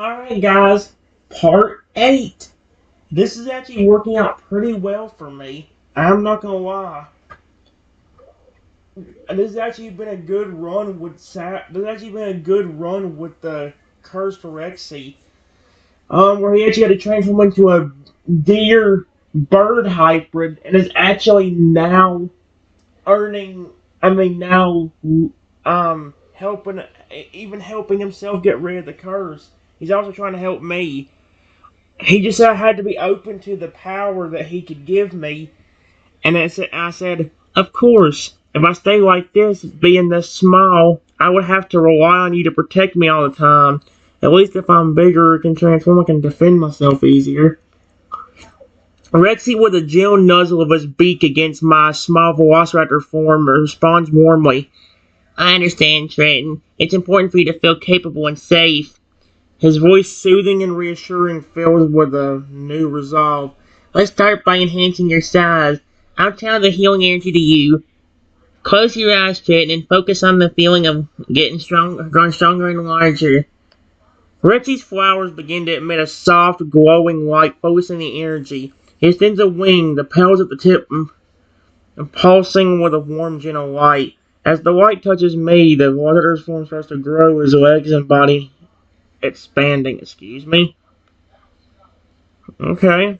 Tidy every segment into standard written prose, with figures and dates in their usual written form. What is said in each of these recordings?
Alright, guys, part 8. This is actually working out pretty well for me. I'm not gonna lie. This has actually been a good run with This has actually been a good run with the cursed Rexy. Where he actually had to transform into a deer bird hybrid and is actually now earning. Now helping, even helping himself get rid of the curse. He's also trying to help me. He just had to be open to the power that he could give me. And I said, of course, if I stay like this, being this small, I would have to rely on you to protect me all the time. At least if I'm bigger, I can transform, I can defend myself easier. Rexy, with a gentle nuzzle of his beak against my small velociraptor form, responds warmly. I understand, Trenton. It's important for you to feel capable and safe. His voice, soothing and reassuring, filled with a new resolve. Let's start by enhancing your size. I'll tell the healing energy to you. Close your eyes, Chet, and focus on the feeling of growing stronger and larger. Rexy's flowers begin to emit a soft, glowing light, focusing the energy. He extends a wing, the petals at the tip pulsing with a warm, gentle light. As the light touches me, the water's form starts to grow, his legs and body expanding. Excuse me. Okay.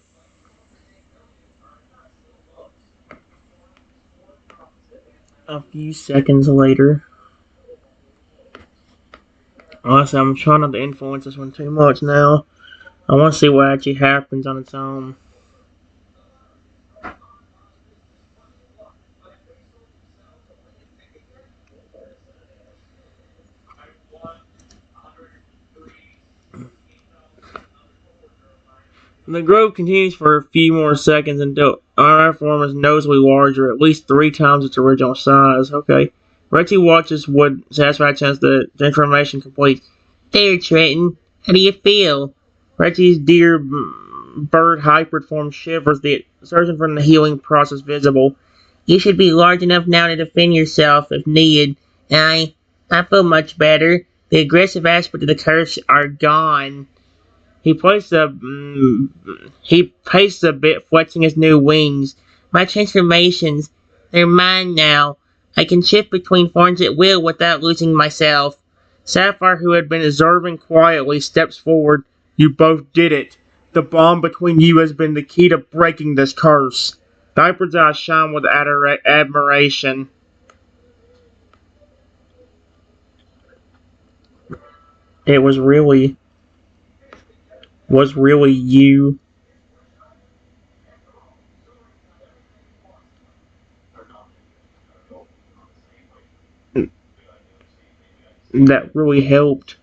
A few seconds later. Honestly, I'm trying not to influence this one too much now. I want to see what actually happens on its own. The growth continues for a few more seconds until our form is noticeably larger, at least 3 times its original size. Okay. Rexy watches with satisfaction as the transformation completes. There, Trenton. How do you feel? Rexy's deer bird hybrid form shivers, the exertion from the healing process visible. You should be large enough now to defend yourself if needed. I, I feel much better. The aggressive aspects of the curse are gone. He paced a bit, flexing his new wings. My transformations, they're mine now. I can shift between forms at will without losing myself. Sapphire, who had been observing quietly, steps forward. You both did it. The bond between you has been the key to breaking this curse. Diaper's eyes shine with admiration. It was really you that really helped.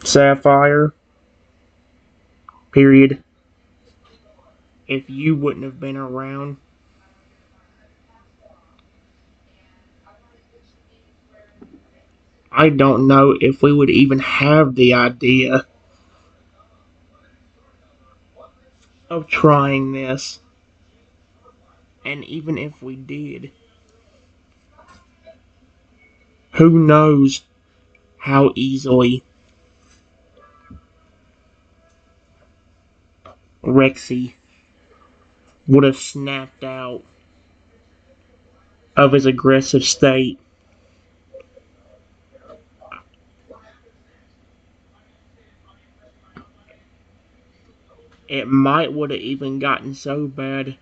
Sapphire, period. If you wouldn't have been around, I don't know if we would even have the idea of trying this. And even if we did, who knows how easily Rexy would have snapped out of his aggressive state. It might would have even gotten so bad.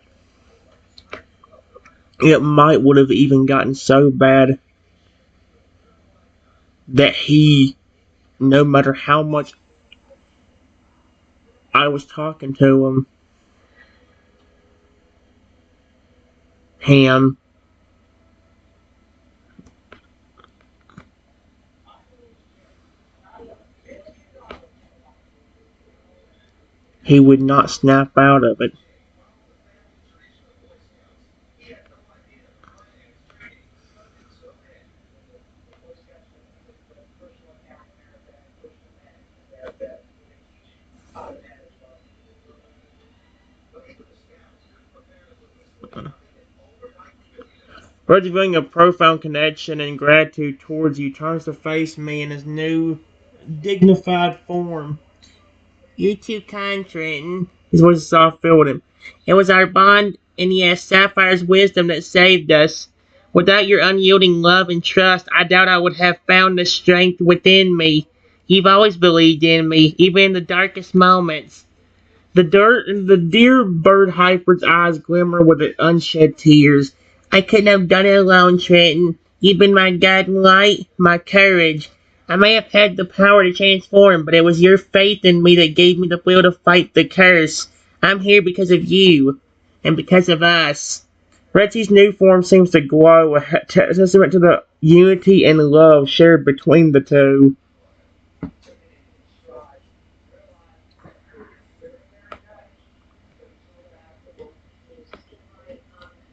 It might would have even gotten so bad that he, no matter how much I was talking to him, he would not snap out of it. Reggie, feeling a profound connection and gratitude towards you, turns to face me in his new dignified form. "You're too kind, Trenton." His voice soft filled him. "It was our bond, and yes, Sapphire's wisdom that saved us. Without your unyielding love and trust, I doubt I would have found the strength within me. You've always believed in me, even in the darkest moments." The dear bird Hyper's eyes glimmer with unshed tears. "I couldn't have done it alone, Trenton. You've been my guiding light, my courage. I may have had the power to transform, but it was your faith in me that gave me the will to fight the curse. I'm here because of you, and because of us." Retsy's new form seems to glow, a testament to the unity and love shared between the two.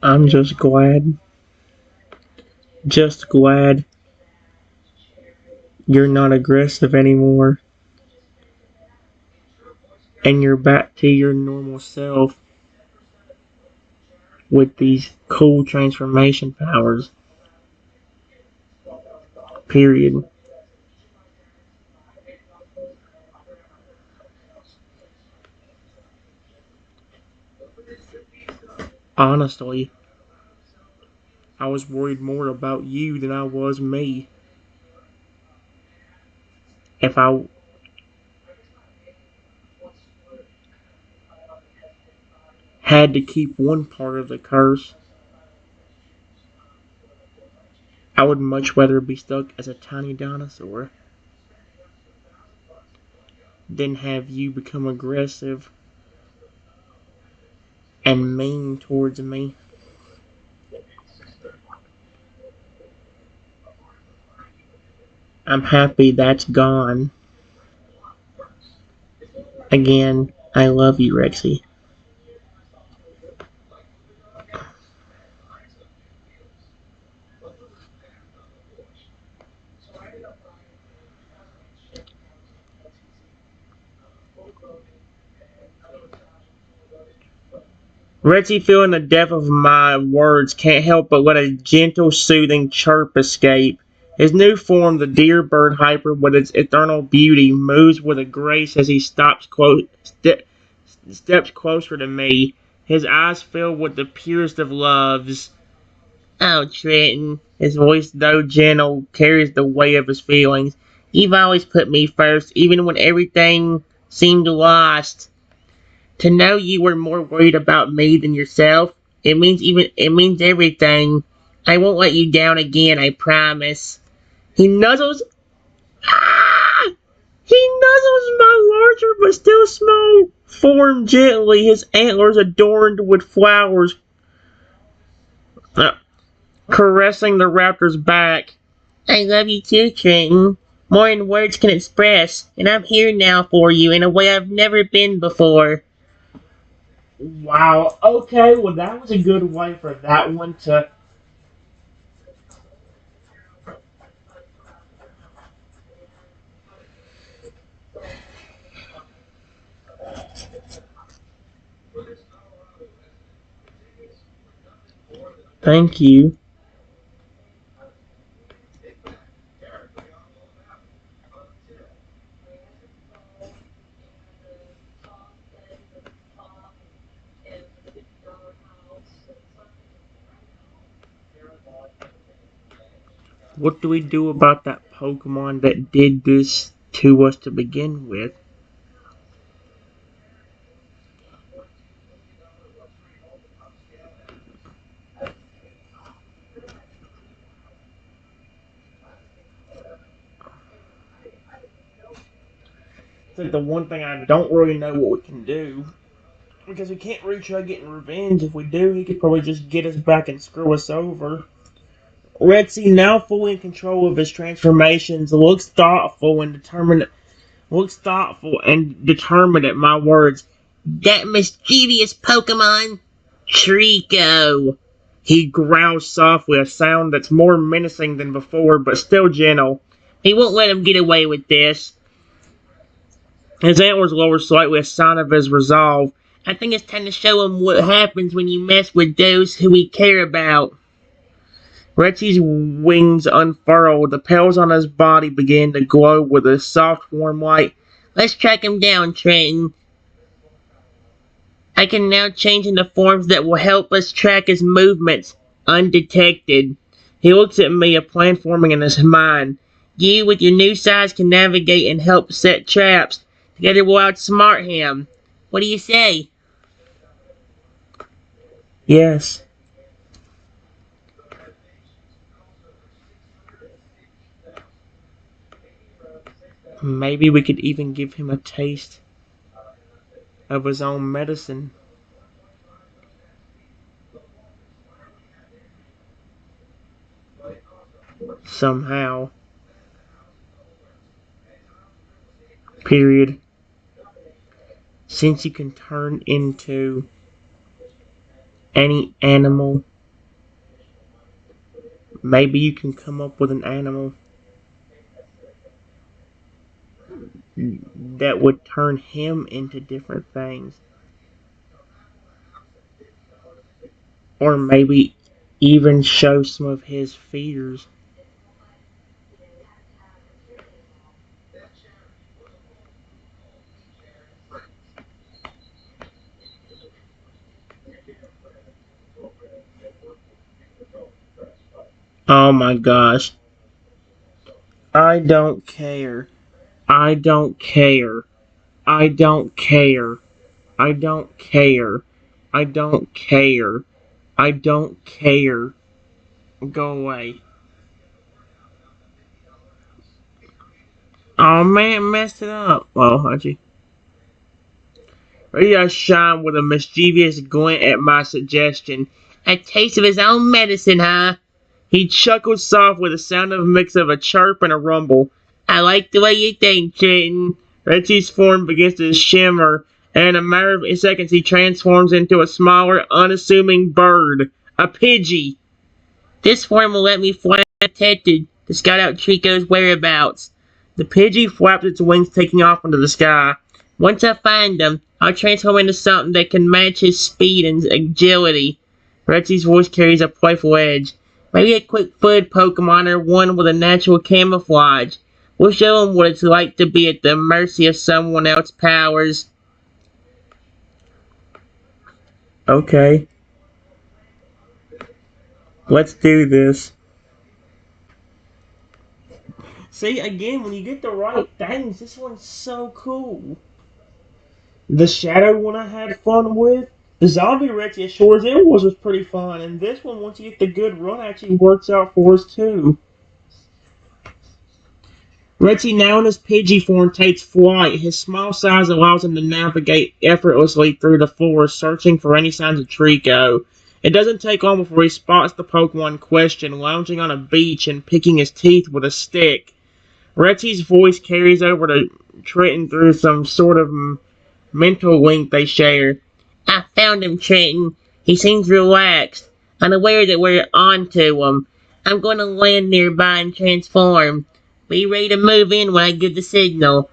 I'm just glad you're not aggressive anymore, and you're back to your normal self with these cool transformation powers. Period. Honestly, I was worried more about you than I was me. If I had to keep one part of the curse, I would much rather be stuck as a tiny dinosaur than have you become aggressive and mean towards me. I'm happy that's gone. Again, I love you, Rexy. Rexy, feeling the depth of my words, can't help but let a gentle, soothing chirp escape. His new form, the deer bird Hyper, with its eternal beauty, moves with a grace as he steps closer to me, his eyes filled with the purest of loves. "Oh, Trenton," his voice, though gentle, carries the weight of his feelings. "You've always put me first, even when everything seemed lost. To know you were more worried about me than yourself, it means everything. I won't let you down again, I promise." He nuzzles ah! He nuzzles my larger but still small form gently, his antlers adorned with flowers, uh, caressing the raptor's back. "I love you too, Trenton. More than words can express, and I'm here now for you in a way I've never been before." Wow. Okay. Well, that was a good way for that one to. Thank you. What do we do about that Pokemon that did this to us to begin with? It's like the one thing I don't really know what we can do. Because we can't really try getting revenge. If we do, he could probably just get us back and screw us over. Rexy, now fully in control of his transformations, looks thoughtful and determined at my words. "That mischievous Pokemon? Trico." He growls softly, a sound that's more menacing than before, but still gentle. "He won't let him get away with this." His antlers lower slightly, a sign of his resolve. "I think it's time to show him what happens when you mess with those who we care about." Rexy's wings unfurled. The petals on his body began to glow with a soft, warm light. Let's track him down, Trenton. I can now change into forms that will help us track his movements undetected. He looks at me, a plan forming in his mind. You, with your new size, can navigate and help set traps. Together we'll outsmart him. What do you say? Yes. Maybe we could even give him a taste of his own medicine. Somehow. Period. Since you can turn into any animal, maybe you can come up with an animal that would turn him into different things. Or maybe even show some of his fears. Oh my gosh. I don't care. I don't care. I don't care. I don't care. I don't care. I don't care. Go away. Oh man, messed it up. Oh, how'd you? Ready to shine with a mischievous glint at my suggestion. A taste of his own medicine, huh? He chuckled softly, the sound of a mix of a chirp and a rumble. I like the way you think, Trenton. Rexy's form begins to shimmer, and in a matter of seconds he transforms into a smaller, unassuming bird. A Pidgey. This form will let me fly undetected to scout out Trico's whereabouts. The Pidgey flaps its wings, taking off into the sky. Once I find him, I'll transform into something that can match his speed and agility. Rexy's voice carries a playful edge. Maybe a quick-footed Pokemon or one with a natural camouflage. We'll show him what it's like to be at the mercy of someone else's powers. Okay. Let's do this. See, again, when you get the right things, this one's so cool. The Shadow one I had fun with. The Zombie Rexy, as short as it was pretty fun. And this one, once you get the good run, actually works out for us too. Rexy, now in his Pidgey form, takes flight. His small size allows him to navigate effortlessly through the forest, searching for any signs of Trico. It doesn't take long before he spots the Pokemon in question, lounging on a beach and picking his teeth with a stick. Rexy's voice carries over to Trenton through some sort of mental link they share. I found him, Trenton. He seems relaxed, unaware that we're on to him. I'm going to land nearby and transform. Be ready to move in when I give the signal.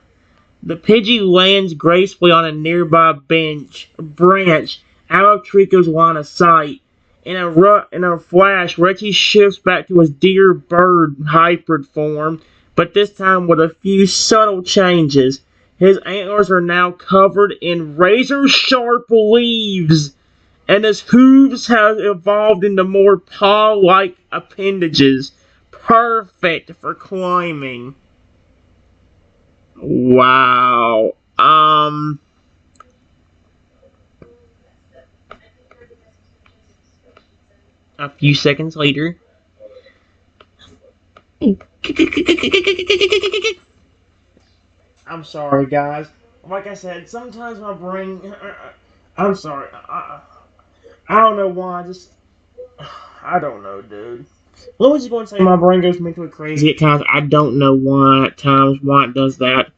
The Pidgey lands gracefully on a nearby branch, out of Trico's line of sight. In a flash, Rexy shifts back to his deer bird hybrid form, but this time with a few subtle changes. His antlers are now covered in razor-sharp leaves, and his hooves have evolved into more paw-like appendages, perfect for climbing. Wow. A few seconds later. I'm sorry, guys. Like I said, sometimes my brain. I'm sorry. I don't know why. I don't know, dude. Let me just go and say my brain goes mentally crazy at times. I don't know why at times why it does that.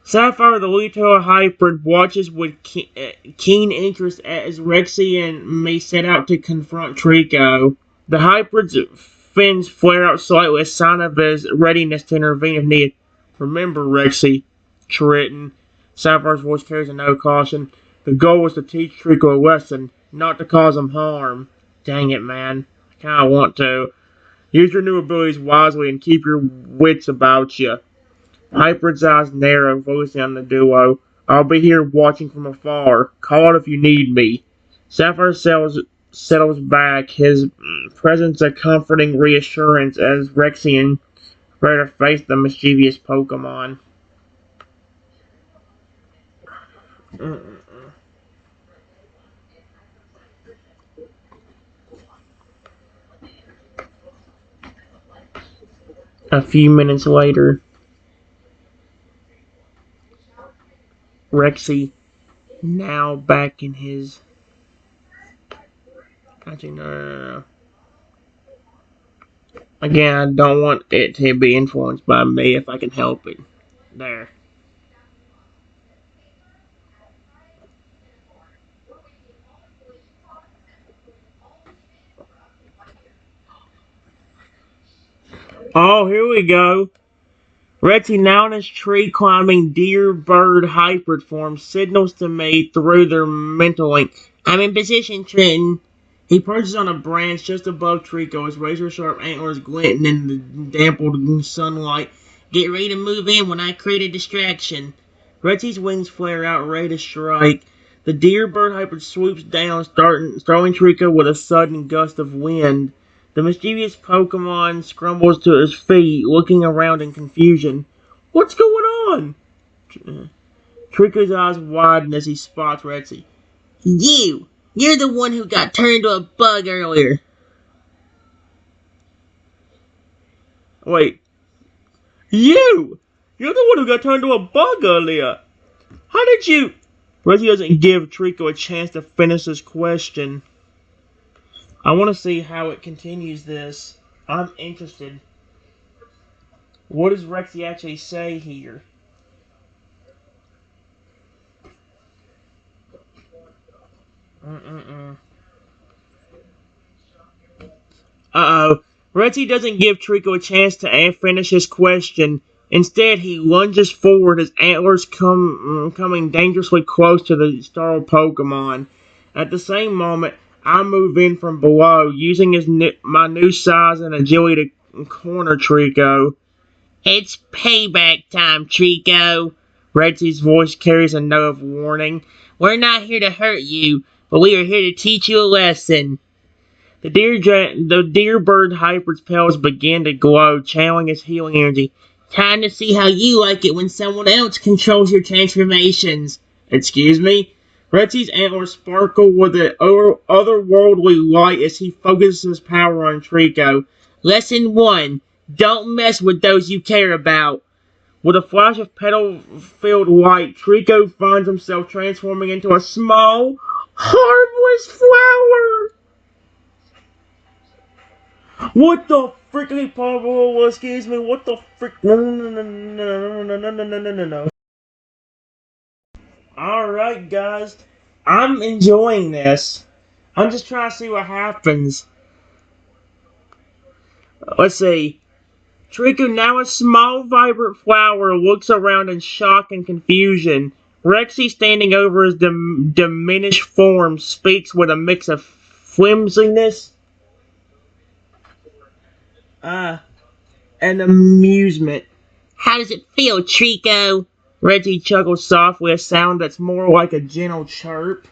Sapphire the Lito hybrid watches with keen interest as Rexy and me set out to confront Trico. The hybrid's fins flare out slightly, a sign of his readiness to intervene if needed. Remember, Rexy, Trenton. Sapphire's voice carries a note of caution. The goal was to teach Trico a lesson, not to cause him harm. Dang it, man. kinda want to. Use your new abilities wisely and keep your wits about you. Hyper's eyes narrow, focusing on the duo. I'll be here watching from afar. Call out if you need me. Sapphire settles back, his presence a comforting reassurance as Rexy and prepare to face the mischievous Pokemon. A few minutes later, Rexy, now back in his. Actually, no. Again, I don't want it to be influenced by me if I can help it. There. Oh, here we go. Rexy, now in his tree climbing deer bird hybrid form, signals to me through their mental link. I'm in position, Trenton. He perches on a branch just above Trico, his razor sharp antlers glinting in the dampened sunlight. Get ready to move in when I create a distraction. Rexy's wings flare out, ready to strike. The deer bird hybrid swoops down, throwing Trico with a sudden gust of wind. The mischievous Pokemon scrambles to his feet, looking around in confusion. What's going on? Trico's eyes widen as he spots Rexy. You're the one who got turned into a bug earlier. Wait, You're the one who got turned into a bug earlier. How did you? Rexy doesn't give Trico a chance to finish his question. I want to see how it continues this. I'm interested. What does Rexy actually say here? Mm-mm-mm. Uh-oh. Rexy doesn't give Trico a chance to finish his question. Instead, he lunges forward, his antlers coming dangerously close to the startled Pokemon. At the same moment, I move in from below, using my new size and agility to corner Trico. It's payback time, Trico. Rexy's voice carries a note of warning. We're not here to hurt you, but we are here to teach you a lesson. The deer bird hybrid's petals began to glow, channeling his healing energy. Time to see how you like it when someone else controls your transformations. Excuse me? Retsy's antlers sparkle with an otherworldly light as he focuses his power on Trico. Lesson 1. Don't mess with those you care about. With a flash of petal-filled light, Trico finds himself transforming into a small, harmless flower. What the frick, Pablo? Excuse me. What the frick? No, no, no, no, no, no, no, no, no, no, no. All right, guys. I'm enjoying this. I'm just trying to see what happens. Let's see. Trico, now a small, vibrant flower, looks around in shock and confusion. Rexy, standing over his diminished form, speaks with a mix of flimsiness and amusement. How does it feel, Trico? Reggie chuckles softly, a sound that's more like a gentle chirp.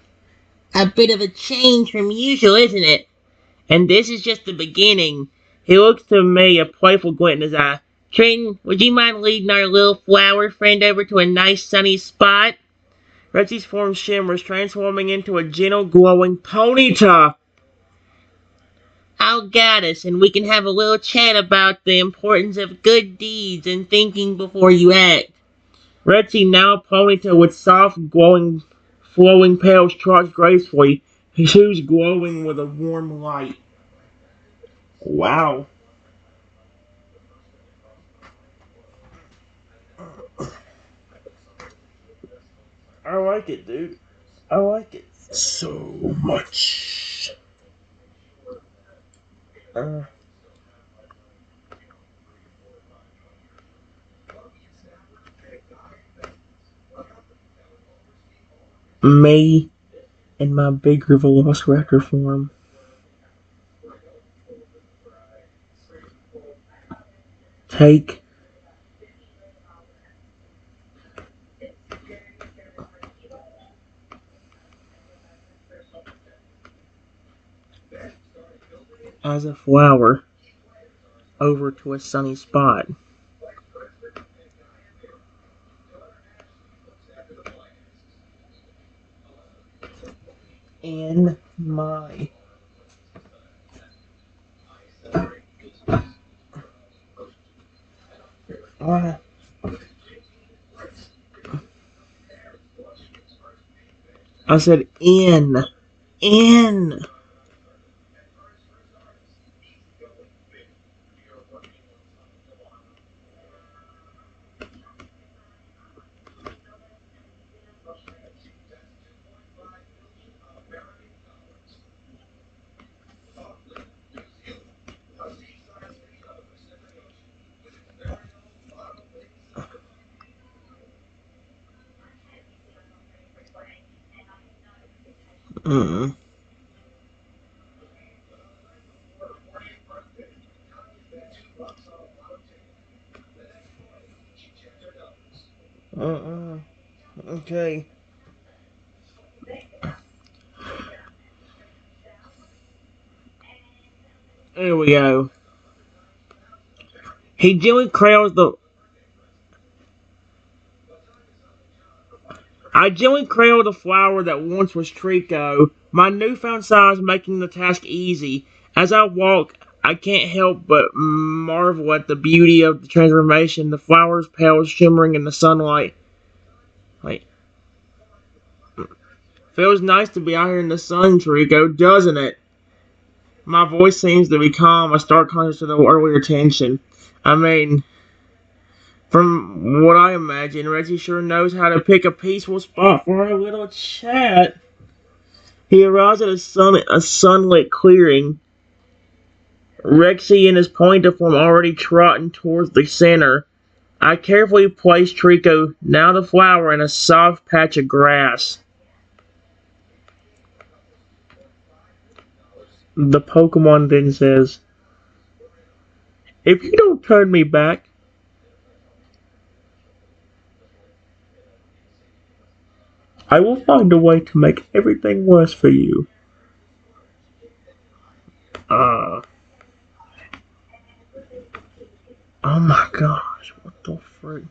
A bit of a change from usual, isn't it? And this is just the beginning. He looks to me, a playful glint in his eye. Trenton, would you mind leading our little flower friend over to a nice sunny spot? Reggie's form shimmers, transforming into a gentle, glowing Ponyta. I'll guide us, and we can have a little chat about the importance of good deeds and thinking before you act. Rexy, now a Ponyta with soft, glowing, flowing petals, trots gracefully, his shoes glowing with a warm light. Wow. I like it, dude. I like it so much. Uh, Me and my bigger Velociraptor form. take as a flower over to a sunny spot. In my I said in. Mm. Uh-uh. Okay. There we go. He gently cradles the. I gently cradle the flower that once was Trico, my newfound size making the task easy. As I walk, I can't help but marvel at the beauty of the transformation. The flower's petals shimmering in the sunlight. Like, feels nice to be out here in the sun, Trico, doesn't it? My voice seems to be calm, a stark contrast to the earlier tension. I mean, from what I imagine, Rexy sure knows how to pick a peaceful spot for a little chat. He arrives at a sunlit clearing. Rexy and his pointer form already trotting towards the center. I carefully place Trico, now the flower, in a soft patch of grass. The Pokemon then says, "If you don't turn me back, I will find a way to make everything worse for you." Uh, oh my gosh, what the frick?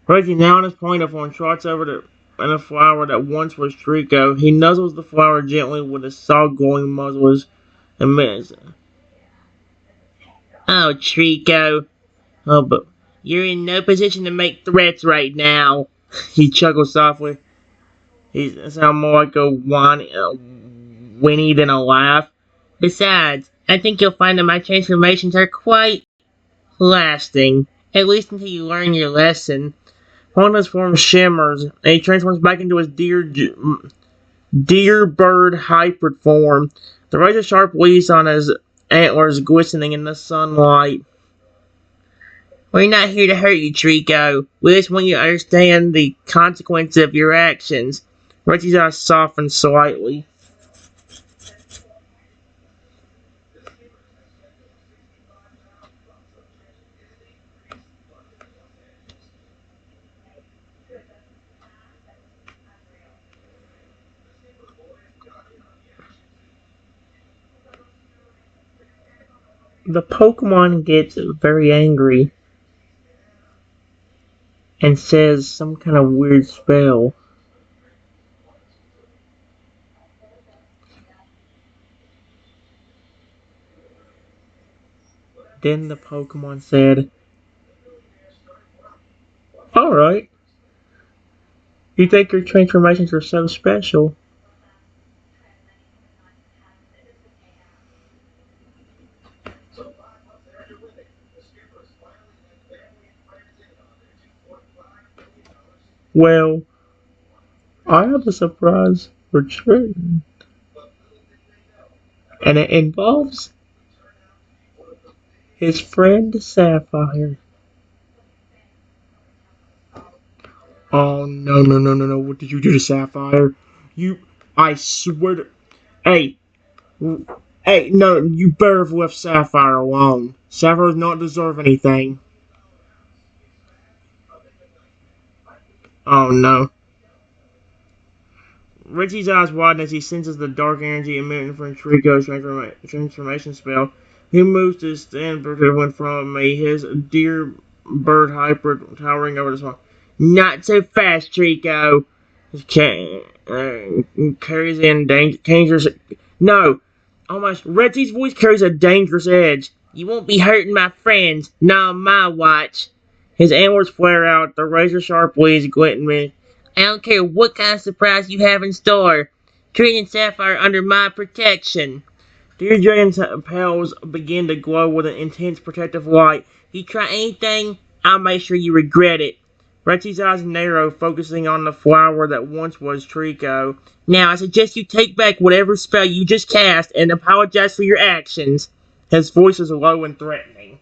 Reggie now on his point of one trots over to and a flower that once was Trico. He nuzzles the flower gently with his soft glowing muzzles and minutes. "Oh, Trico. Oh, but you're in no position to make threats right now." He chuckles softly. He sounds more like a whinny than a laugh. "Besides, I think you'll find that my transformations are quite lasting. At least until you learn your lesson." Honda's form shimmers, and he transforms back into his deer bird hybrid form. The razor sharp leaves on his antlers glistening in the sunlight. "We're not here to hurt you, Trico. We just want you to understand the consequences of your actions." Rexy's eyes soften slightly. The Pokemon gets very angry and says some kind of weird spell. Then the Pokemon said, "Alright, you think your transformations are so special? Well, I have a surprise for Trent, and it involves his friend Sapphire." Oh, no, no, no, no, no. What did you do to Sapphire? You, I swear to, hey, hey, no, you better have left Sapphire alone. Sapphire does not deserve anything. Oh, no. Richie's eyes widen as he senses the dark energy emitting from Trico's transformation spell. He moves to stand protected from me, his dear bird hybrid towering over the swamp. Not so fast, Trico. Carries in dangerous. No, almost. Richie's voice carries a dangerous edge. You won't be hurting my friends, not on my watch. His antlers flare out, the razor sharp blades glinting. I don't care what kind of surprise you have in store. Trina and Sapphire under my protection. Dear Jane's pals begin to glow with an intense protective light. You try anything, I'll make sure you regret it. Rexy's eyes narrow, focusing on the flower that once was Trico. Now, I suggest you take back whatever spell you just cast and apologize for your actions. His voice is low and threatening.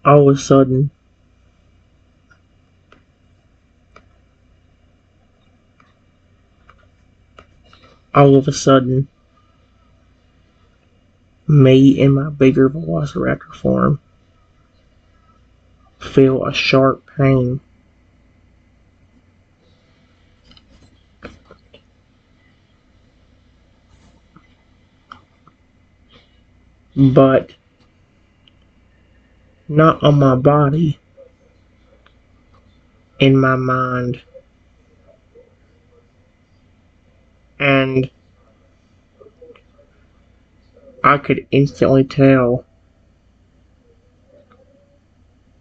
All of a sudden, all of a sudden, me in my bigger velociraptor form feel a sharp pain. But not on my body, in my mind. And I could instantly tell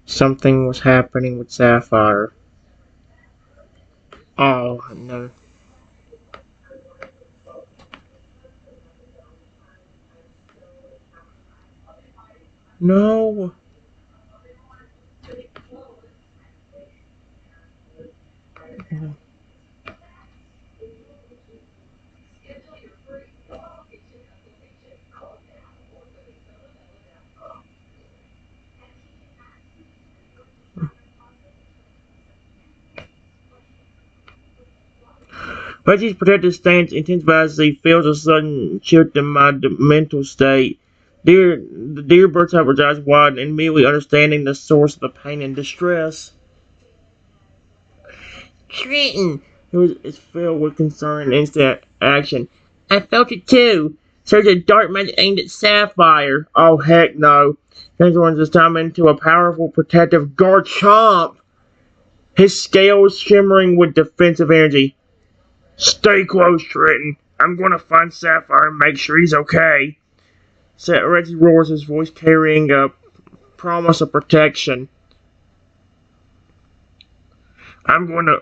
something was happening with Sapphire. Oh, no. No. Reggie's protective stance intensifies as he feels a sudden shift in my mental state. The dear bird's eyes widen, immediately understanding the source of the pain and distress. Trenton, who is filled with concern and instant action. I felt it too. Surge a dark magic aimed at Sapphire. Oh, heck no. Transforms this time into a powerful protective Garchomp. His scales shimmering with defensive energy. Stay close, Trenton. I'm going to find Sapphire and make sure he's okay. Reggie roars, his voice carrying a promise of protection. I'm going to...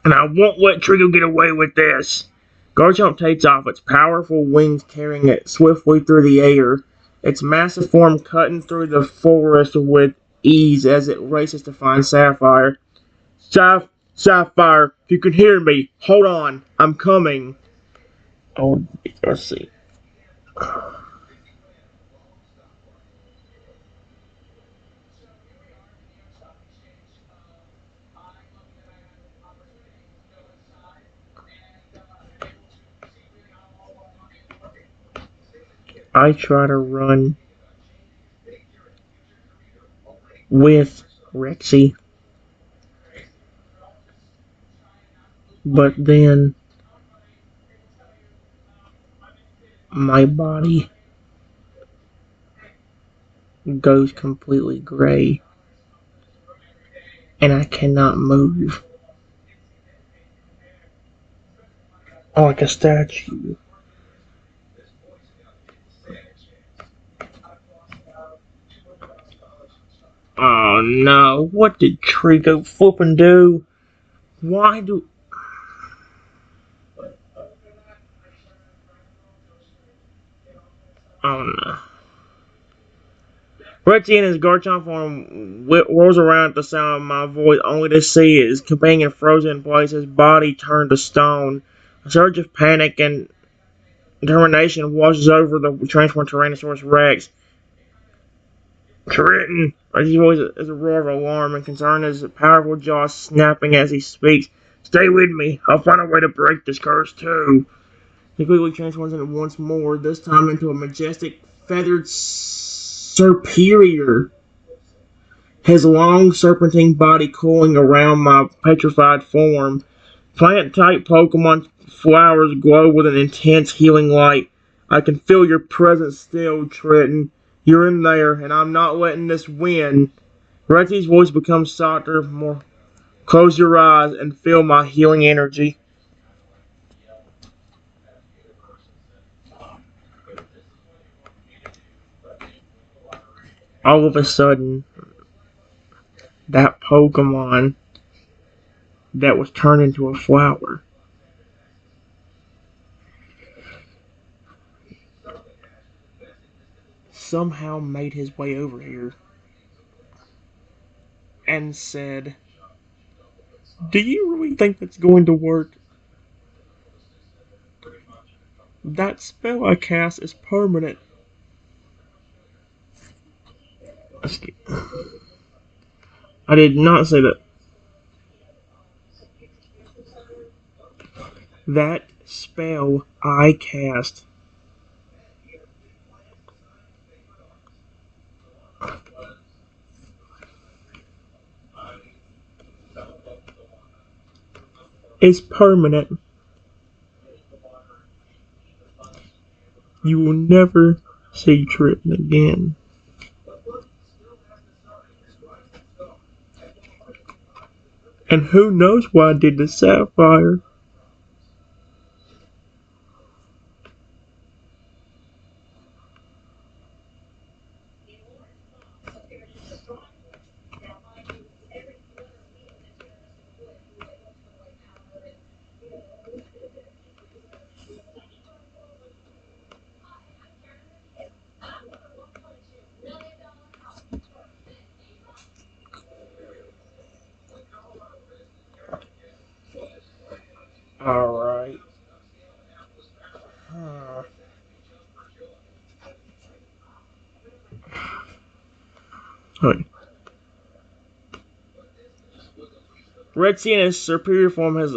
And I won't let Trigo get away with this. Garchomp takes off, its powerful wings carrying it swiftly through the air, its massive form cutting through the forest with ease as it races to find Sapphire. Sapphire, if you can hear me, hold on, I'm coming. Oh, let's see. I try to run with Rexy, but then my body goes completely gray and I cannot move like a statue. Oh no, what did Trico flippin' do? Why do... Oh no. Rexy in his Garchomp form whirls around at the sound of my voice, only to see his companion frozen in place, his body turned to stone. A surge of panic and determination washes over the transformed Tyrannosaurus Rex. Trenton! His voice is a roar of alarm and concern, his powerful jaws snapping as he speaks. Stay with me. I'll find a way to break this curse too. He quickly transforms into once more, this time into a majestic, feathered superior. His long, serpentine body coiling around my petrified form. Plant-type Pokemon flowers glow with an intense healing light. I can feel your presence still, Trenton. You're in there, and I'm not letting this win. Rexy's voice becomes softer, more. Close your eyes and feel my healing energy. All of a sudden, that Pokemon that was turned into a flower somehow made his way over here and said, do you really think that's going to work? That spell I cast is permanent. I did not say that. That spell I cast is permanent. You will never see Triton again. And who knows why I did the sapphire? Alright. Right. Rexy in his superior form has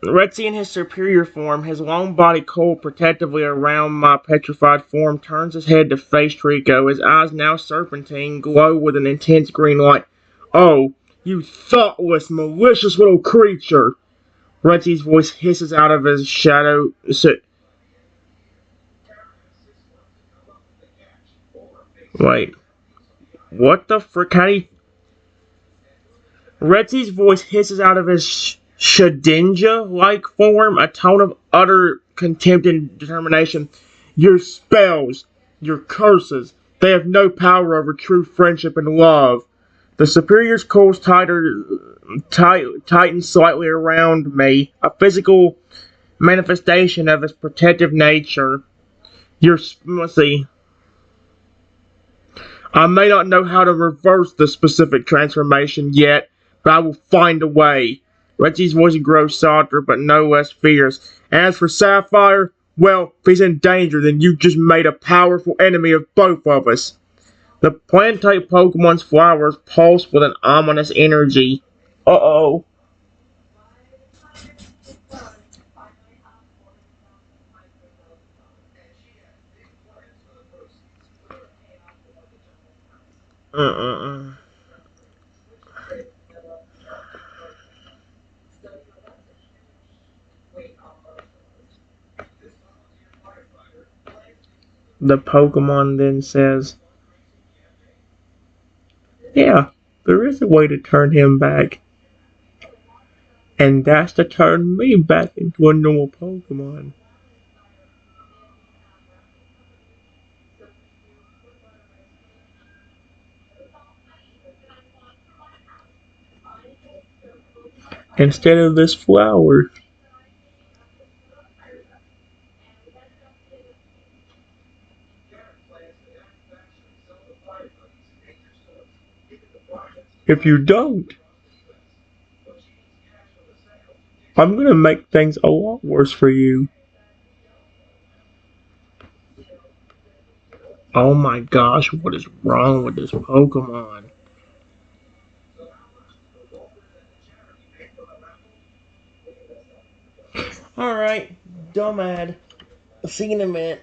Rexy in his superior form, his long body coiled protectively around my petrified form, turns his head to face Trico. His eyes, now serpentine, glow with an intense green light. Oh, you thoughtless, malicious little creature! Rexy's voice hisses out of his shadow. Wait, what the frick? How do you... Retsy's voice hisses out of his Shedinja-like form, a tone of utter contempt and determination. Your spells, your curses, they have no power over true friendship and love. The superior's coils tighten slightly around me, a physical manifestation of his protective nature. Let's see. I may not know how to reverse the specific transformation yet, but I will find a way. Rexy's voice grows softer, but no less fierce. As for Sapphire, well, if he's in danger, then you just made a powerful enemy of both of us. The plant-type Pokemon's flowers pulse with an ominous energy. Uh-oh. Uh-uh-uh. The Pokemon then says, yeah, there is a way to turn him back. And that's to turn me back into a normal Pokemon. Instead of this flower. If you don't, I'm gonna make things a lot worse for you. Oh my gosh, what is wrong with this Pokemon? Alright, dumb ad. See you in a minute.